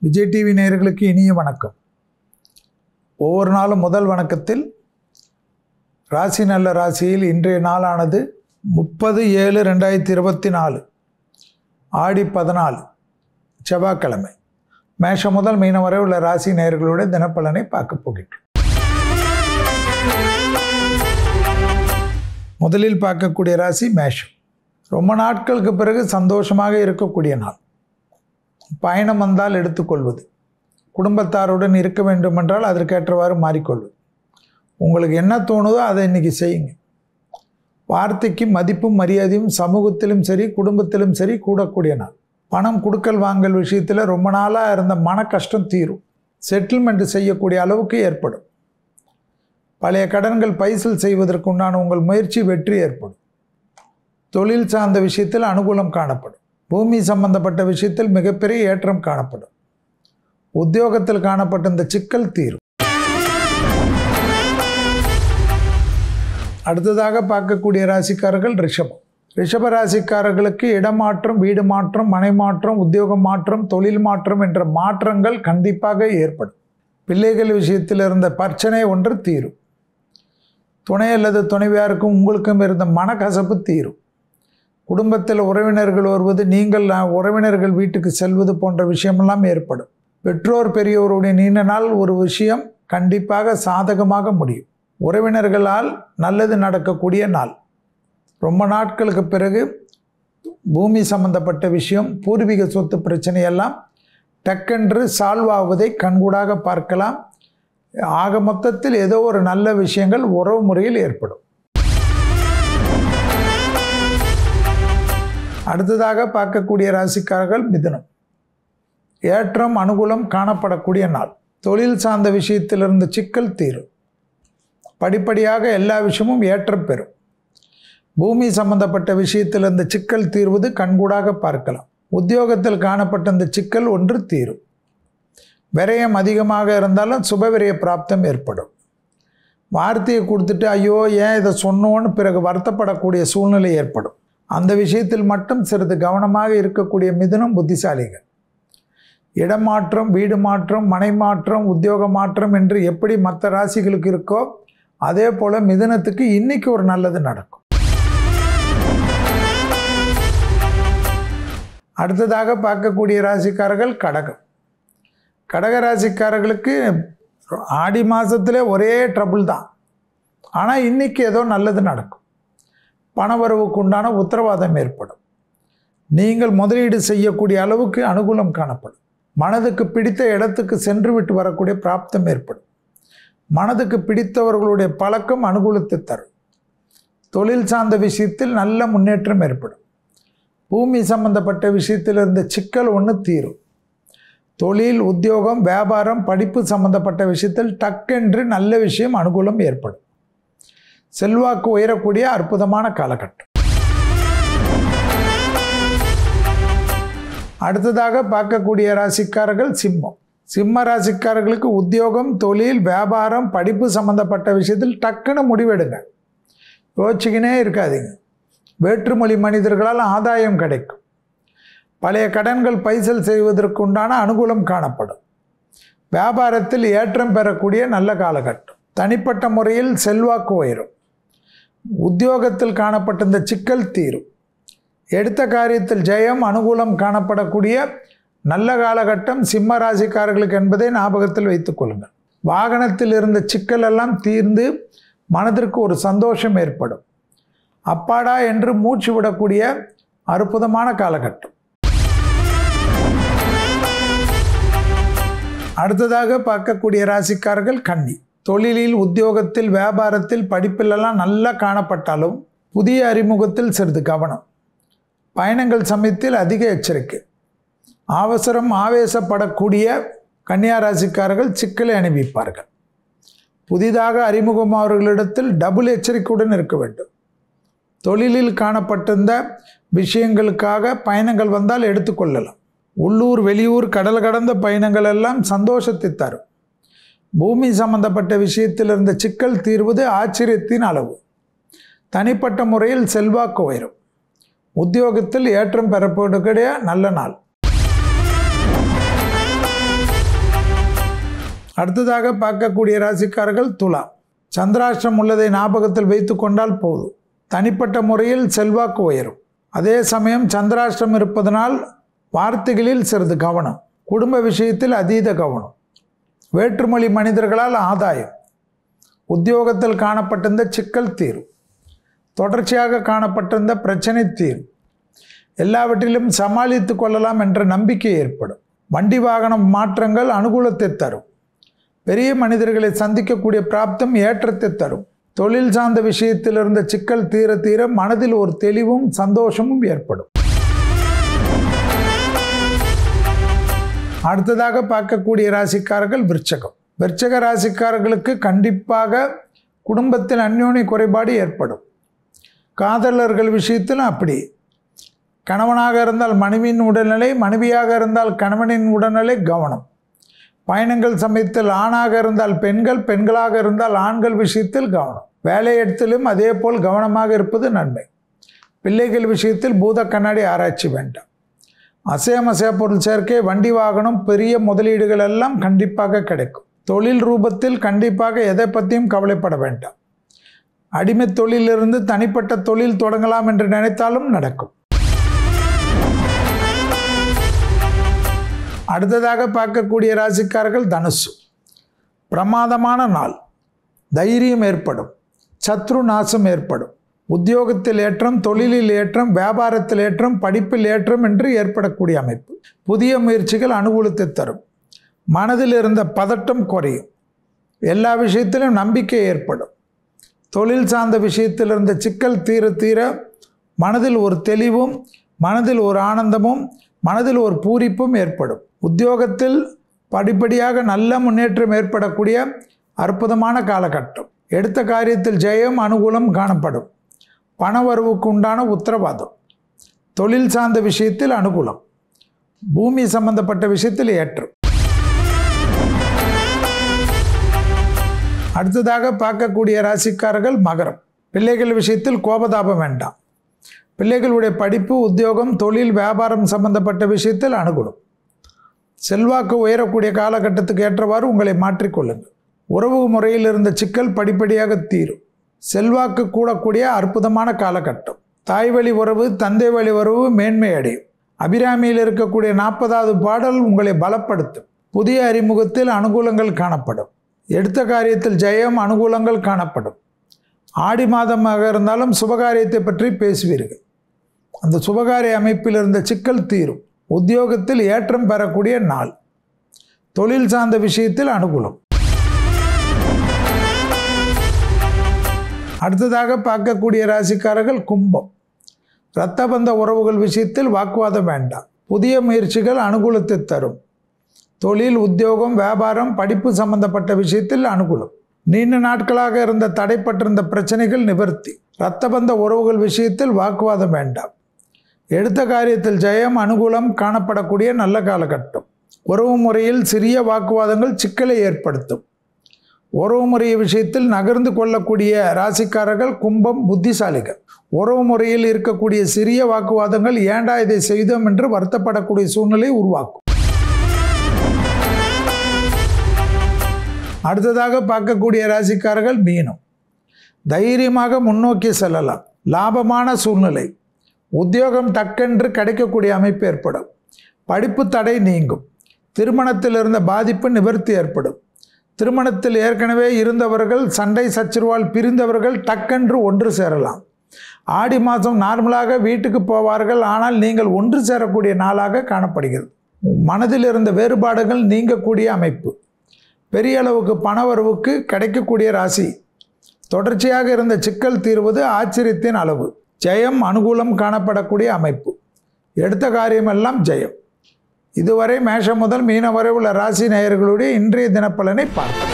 Vijay TV நேயர்களுக்கு இனிய வணக்கம். ஒவ்வொரு நாளும் முதல் வணக்கத்தில் ராசி நல்ல ராசியில் இன்றைய நாளானது 30/7/2024 ஆடி 14 செவ்வாய்க்கிழமை. மேஷம் முதல் மீனம் வரை உள்ள ராசி நேயர்களுடைய தினப்பலனை பார்க்க போகின்றோம். முதலில் பார்க்கக்கூடிய ராசி மேஷம். ரொம்ப நாட்களுக்கு பிறகு சந்தோஷமாக இருக்கக்கூடிய நாள். பயணம் வந்தால் எடுத்துக்கொள்வது, குடும்பத்தாருடன் இருக்க வேண்டுமென்றால் அதற்கேற்றவாறு மாறிக்கொள்வது. உங்களுக்கு என்ன தோணுதோ அதை இன்றைக்கி செய்யுங்க. வார்த்தைக்கு மதிப்பும் மரியாதையும் சமூகத்திலும் சரி குடும்பத்திலும் சரி கூடக்கூடிய நாள். பணம் கொடுக்கல் வாங்கல் விஷயத்தில் ரொம்ப நாளாக இருந்த மன கஷ்டம் தீரும். செட்டில்மெண்ட் செய்யக்கூடிய அளவுக்கு ஏற்படும். பழைய கடன்கள் பைசல் செய்வதற்கு உண்டான உங்கள் முயற்சி வெற்றி ஏற்படும். தொழில் சார்ந்த விஷயத்தில் அனுகூலம் காணப்படும். பூமி சம்பந்தப்பட்ட விஷயத்தில் மிகப்பெரிய ஏற்றம் காணப்படும். உத்தியோகத்தில் காணப்பட்ட இந்த சிக்கல் தீரும். அடுத்ததாக பார்க்கக்கூடிய ராசிக்காரர்கள் ரிஷபம். ரிஷப ராசிக்காரர்களுக்கு இடமாற்றம், வீடு மாற்றம், மனை மாற்றம், உத்தியோக மாற்றம், தொழில் மாற்றம் என்ற மாற்றங்கள் கண்டிப்பாக ஏற்படும். பிள்ளைகள் விஷயத்தில் இருந்த பிரச்சனை ஒன்று தீரும். துணை அல்லது துணைவியாருக்கும் உங்களுக்கும் இருந்த மனக்கசப்பு தீரும். குடும்பத்தில் உறவினர்கள் வருவது, நீங்கள் உறவினர்கள் வீட்டுக்கு செல்வது போன்ற விஷயமெல்லாம் ஏற்படும். பெற்றோர் பெரியோருடைய நீண்ட நாள் ஒரு விஷயம் கண்டிப்பாக சாதகமாக முடியும். உறவினர்களால் நல்லது நடக்கக்கூடிய நாள். ரொம்ப நாட்களுக்கு பிறகு பூமி சம்பந்தப்பட்ட விஷயம், பூர்வீக சொத்து பிரச்சனையெல்லாம் டக்கென்று சால்வ் ஆவதை கண்கூடாக பார்க்கலாம். ஆக மொத்தத்தில் ஏதோ ஒரு நல்ல விஷயங்கள் உறவு முறையில் ஏற்படும். அடுத்ததாக பார்க்கக்கூடிய ராசிக்காரர்கள் மிதுனம். ஏற்றம் அனுகூலம் காணப்படக்கூடிய நாள். தொழில் சார்ந்த விஷயத்திலிருந்து சிக்கல் தீரும். படிப்படியாக எல்லா விஷயமும் ஏற்றம் பெறும். பூமி சம்பந்தப்பட்ட விஷயத்திலிருந்து சிக்கல் தீர்வது கண்கூடாக பார்க்கலாம். உத்தியோகத்தில் காணப்பட்ட இந்த சிக்கல் ஒன்று தீரும். விரயம் அதிகமாக இருந்தாலும் சுபவிரய பிராப்தம் ஏற்படும். வார்த்தையை கொடுத்துட்டு ஐயோ ஏன் இதை சொன்னோன்னு பிறகு வருத்தப்படக்கூடிய சூழ்நிலை ஏற்படும். அந்த விஷயத்தில் மட்டும் சிறிது கவனமாக இருக்கக்கூடிய மிதுனம் புத்திசாலிகள். இடமாற்றம், வீடு மாற்றம், மனை மாற்றம், உத்தியோக மாற்றம் என்று எப்படி மற்ற ராசிகளுக்கு இருக்கோ அதே போல் மிதுனத்துக்கு இன்னைக்கு ஒரு நல்லது நடக்கும். அடுத்ததாக பார்க்கக்கூடிய ராசிக்காரர்கள் கடகம். கடக ராசிக்காரர்களுக்கு ஆடி மாதத்திலே ஒரே ட்ரபுள் தான். ஆனால் இன்னைக்கு ஏதோ நல்லது நடக்கும். பணவரவுக்கு உண்டான உத்தரவாதம் ஏற்படும். நீங்கள் முதலீடு செய்யக்கூடிய அளவுக்கு அனுகூலம் காணப்படும். மனதுக்கு பிடித்த இடத்துக்கு சென்று விட்டு வரக்கூடிய பிராப்தம் ஏற்படும். மனதுக்கு பிடித்தவர்களுடைய பழக்கம் அனுகூலத்தை தரும். தொழில் சார்ந்த விஷயத்தில் நல்ல முன்னேற்றம் ஏற்படும். பூமி சம்பந்தப்பட்ட விஷயத்தில் இருந்த சிக்கல் ஒன்று தீரும். தொழில், உத்தியோகம், வியாபாரம், படிப்பு சம்பந்தப்பட்ட விஷயத்தில் டக்கென்று நல்ல விஷயம் அனுகூலம் ஏற்படும். செல்வாக்கு உயரக்கூடிய அற்புதமான காலகட்டம். அடுத்ததாக பார்க்கக்கூடிய ராசிக்காரர்கள் சிம்மம். சிம்ம ராசிக்காரர்களுக்கு உத்தியோகம், தொழில், வியாபாரம், படிப்பு சம்பந்தப்பட்ட விஷயத்தில் டக்குன்னு முடிவெடுங்க. யோசிச்சுக்கினே இருக்காதீங்க. வேற்றுமொழி மனிதர்களால் ஆதாயம் கிடைக்கும். பழைய கடன்கள் பைசல் செய்வதற்கு உண்டான அனுகூலம் காணப்படும். வியாபாரத்தில் ஏற்றம் பெறக்கூடிய நல்ல காலகட்டம். தனிப்பட்ட முறையில் செல்வாக்கு உயரும். உத்தியோகத்தில் காணப்பட்ட இந்த சிக்கல் தீரும். எடுத்த காரியத்தில் ஜெயம், அனுகூலம் காணப்படக்கூடிய நல்ல காலகட்டம் சிம்ம ராசிக்காரர்களுக்கு என்பதை ஞாபகத்தில் வைத்துக் கொள்ளுங்கள். வாகனத்தில் இருந்த சிக்கல் எல்லாம் தீர்ந்து மனதிற்கு ஒரு சந்தோஷம் ஏற்படும். அப்பாடா என்று மூச்சு விடக்கூடிய அற்புதமான காலகட்டம். அடுத்ததாக பார்க்கக்கூடிய ராசிக்காரர்கள் கன்னி. தொழிலில், உத்தியோகத்தில், வியாபாரத்தில், படிப்பிலெல்லாம் நல்லா காணப்பட்டாலும் புதிய அறிமுகத்தில் சிறிது கவனம். பயணங்கள் சமயத்தில் அதிக எச்சரிக்கை. அவசரம் ஆவேசப்படக்கூடிய கன்னியா ராசிக்காரர்கள் சிக்கலை அனுபவிப்பார்கள். புதிதாக அறிமுகமானவர்களிடத்தில் டபுள் எச்சரிக்கையுடன் இருக்க வேண்டும். தொழிலில் காணப்பட்டிருந்த விஷயங்களுக்காக பயணங்கள் வந்தால் எடுத்துக்கொள்ளலாம். உள்ளூர், வெளியூர், கடல் கடந்த பயணங்கள் எல்லாம் சந்தோஷத்தை தரும். பூமி சம்பந்தப்பட்ட விஷயத்தில் இருந்த சிக்கல் தீர்வது ஆச்சரியத்தின் அளவு. தனிப்பட்ட முறையில் செல்வாக்கு உயரும். உத்தியோகத்தில் ஏற்றம் பெறக்கூடிய நல்ல நாள். அடுத்ததாக பார்க்கக்கூடிய ராசிக்காரர்கள் துலா. சந்திராஷ்டிரம் உள்ளதை ஞாபகத்தில் வைத்து கொண்டால் போதும். தனிப்பட்ட முறையில் செல்வாக்கு உயரும். அதே சமயம் சந்திராஷ்டிரம் இருப்பதனால் வார்த்தைகளில் சிறிது கவனம். குடும்ப விஷயத்தில் அதீத கவனம். வேற்றுமொழி மனிதர்களால் ஆதாயம். உத்தியோகத்தில் காணப்பட்டிருந்த சிக்கல் தீரும். தொடர்ச்சியாக காணப்பட்டிருந்த பிரச்சனை தீரும். எல்லாவற்றிலும் சமாளித்து கொள்ளலாம் என்ற நம்பிக்கை ஏற்படும். வண்டி வாகனம் மாற்றங்கள் அனுகூலத்தை தரும். பெரிய மனிதர்களை சந்திக்கக்கூடிய பிராப்தம் ஏற்றத்தை தரும். தொழில் சார்ந்த விஷயத்தில் இருந்த சிக்கல் தீர தீர மனதில் ஒரு தெளிவும் சந்தோஷமும் ஏற்படும். அடுத்ததாக பார்க்கக்கூடிய ராசிக்காரர்கள் விருச்சகம். விருச்சக ராசிக்காரர்களுக்கு கண்டிப்பாக குடும்பத்தில் அந்யோன்ய குறைபாடு ஏற்படும். காதலர்கள் விஷயத்திலும் அப்படி. கணவனாக இருந்தால் மனைவியின் உடல்நிலை, மனைவியாக இருந்தால் கணவனின் உடல்நிலை கவனம். பயணங்கள் சமயத்தில் ஆணாக இருந்தால் பெண்கள், பெண்களாக இருந்தால் ஆண்கள் விஷயத்தில் கவனம். வேலையிடத்திலும் அதே போல் கவனமாக இருப்பது நன்மை. பிள்ளைகள் விஷயத்தில் பூத கண்ணாடி ஆராய்ச்சி வேண்டாம். அசைய பொருள் சேர்க்கை, வண்டி வாகனம், பெரிய முதலீடுகள் எல்லாம் கண்டிப்பாக கிடைக்கும். தொழில் ரூபத்தில் கண்டிப்பாக எதை பற்றியும் கவலைப்பட வேண்டாம். அடிமை தொழிலிருந்து தனிப்பட்ட தொழில் தொடங்கலாம் என்று நினைத்தாலும் நடக்கும். அடுத்ததாக பார்க்கக்கூடிய ராசிக்காரர்கள் தனுசு. பிரமாதமான நாள். தைரியம் ஏற்படும். சத்ரு நாசம் ஏற்படும். உத்தியோகத்தில் ஏற்றம், தொழிலில் ஏற்றம், வியாபாரத்தில் ஏற்றம், படிப்பில் ஏற்றம் என்று ஏற்படக்கூடிய அமைப்பு. புதிய முயற்சிகள் அனுகூலத்தை தரும். மனதில் இருந்த பதட்டம் குறையும். எல்லா விஷயத்திலும் நம்பிக்கை ஏற்படும். தொழில் சார்ந்த விஷயத்தில் இருந்த சிக்கல் தீர தீர மனதில் ஒரு தெளிவும், மனதில் ஒரு ஆனந்தமும், மனதில் ஒரு பூரிப்பும் ஏற்படும். உத்தியோகத்தில் படிப்படியாக நல்ல முன்னேற்றம் ஏற்படக்கூடிய அற்புதமான காலகட்டம். எடுத்த காரியத்தில் ஜெயம், அனுகூலம் காணப்படும். பண வரவுக்கு உண்டான உத்தரவாதம். தொழில் சார்ந்த விஷயத்தில் அனுகூலம். பூமி சம்பந்தப்பட்ட விஷயத்தில் ஏற்றம். அடுத்ததாக பார்க்கக்கூடிய ராசிக்காரர்கள் மகரம். பிள்ளைகள் விஷயத்தில் கோபதாபம் வேண்டாம். பிள்ளைகளுடைய படிப்பு, உத்தியோகம், தொழில், வியாபாரம் சம்பந்தப்பட்ட விஷயத்தில் அனுகூலம். செல்வாக்கு உயரக்கூடிய காலகட்டத்துக்கு ஏற்றவாறு உங்களை மாற்றிக்கொள்ளுங்கள். உறவு முறையில் இருந்த சிக்கல் படிப்படியாக தீரும். செல்வாக்கு கூடக்கூடிய அற்புதமான காலகட்டம். தாய் வழி உறவு, தந்தை வழி உறவு மேன்மை அடையும். அபிராமியில் இருக்கக்கூடிய 40வது பாடல் உங்களை பலப்படுத்தும். புதிய அறிமுகத்தில் அனுகூலங்கள் காணப்படும். எடுத்த காரியத்தில் ஜெயம், அனுகூலங்கள் காணப்படும். ஆடி மாதமாக இருந்தாலும் சுபகாரியத்தை பற்றி பேசுவீர்கள். அந்த சுபகாரிய அமைப்பில் இருந்த சிக்கல் தீரும். உத்தியோகத்தில் ஏற்றம் பெறக்கூடிய நாள். தொழில் சார்ந்த விஷயத்தில் அனுகூலம். அடுத்ததாக பார்க்கக்கூடிய ராசிக்காரர்கள் கும்பம். இரத்த பந்த உறவுகள் விஷயத்தில் வாக்குவாதம் வேண்டாம். புதிய முயற்சிகள் அனுகூலத்தை தரும். தொழில், உத்தியோகம், வியாபாரம், படிப்பு சம்பந்தப்பட்ட விஷயத்தில் அனுகூலம். நீண்ட நாட்களாக இருந்த தடைப்பட்டிருந்த பிரச்சனைகள் நிவர்த்தி. இரத்த பந்த உறவுகள் விஷயத்தில் வாக்குவாதம் வேண்டாம். எடுத்த காரியத்தில் ஜெயம், அனுகூலம் காணப்படக்கூடிய நல்ல காலகட்டம். உறவு முறையில் சிறிய வாக்குவாதங்கள் சிக்கலை ஏற்படுத்தும். உறவு முறை விஷயத்தில் நகர்ந்து கொள்ளக்கூடிய ராசிக்காரர்கள் கும்பம் புத்திசாலிகள். உறவு முறையில் இருக்கக்கூடிய சிறிய வாக்குவாதங்கள் ஏண்டா இதை செய்தோம் என்று வருத்தப்படக்கூடிய சூழ்நிலை உருவாக்கும். அடுத்ததாக பார்க்கக்கூடிய ராசிக்காரர்கள் மீனம். தைரியமாக முன்னோக்கி செல்லலாம். லாபமான சூழ்நிலை. உத்தியோகம் டக்கென்று கிடைக்கக்கூடிய அமைப்பு ஏற்படும். படிப்பு தடை நீங்கும். திருமணத்தில் இருந்த பாதிப்பு நிவர்த்தி ஏற்படும். திருமணத்தில் ஏற்கனவே இருந்தவர்கள், சண்டை சச்சரவால் பிரிந்தவர்கள் டக்கென்று ஒன்று சேரலாம். ஆடி மாதம் நார்மலாக வீட்டுக்கு போவார்கள். ஆனால் நீங்கள் ஒன்று சேரக்கூடிய நாளாக காணப்படுகிறது. மனதில் இருந்த வேறுபாடுகள் நீங்கக்கூடிய அமைப்பு. பெரிய அளவுக்கு பணவரவுக்கு கிடைக்கக்கூடிய ராசி. தொடர்ச்சியாக இருந்த சிக்கல் தீர்வது ஆச்சரியத்தின் அளவு. ஜெயம், அனுகூலம் காணப்படக்கூடிய அமைப்பு. எடுத்த காரியமெல்லாம் ஜெயம். இதுவரை மேஷம் முதல் மீனம் வரை உள்ள ராசி நேயர்களுடைய இன்றைய தினப்பலனை பார்ப்போம்.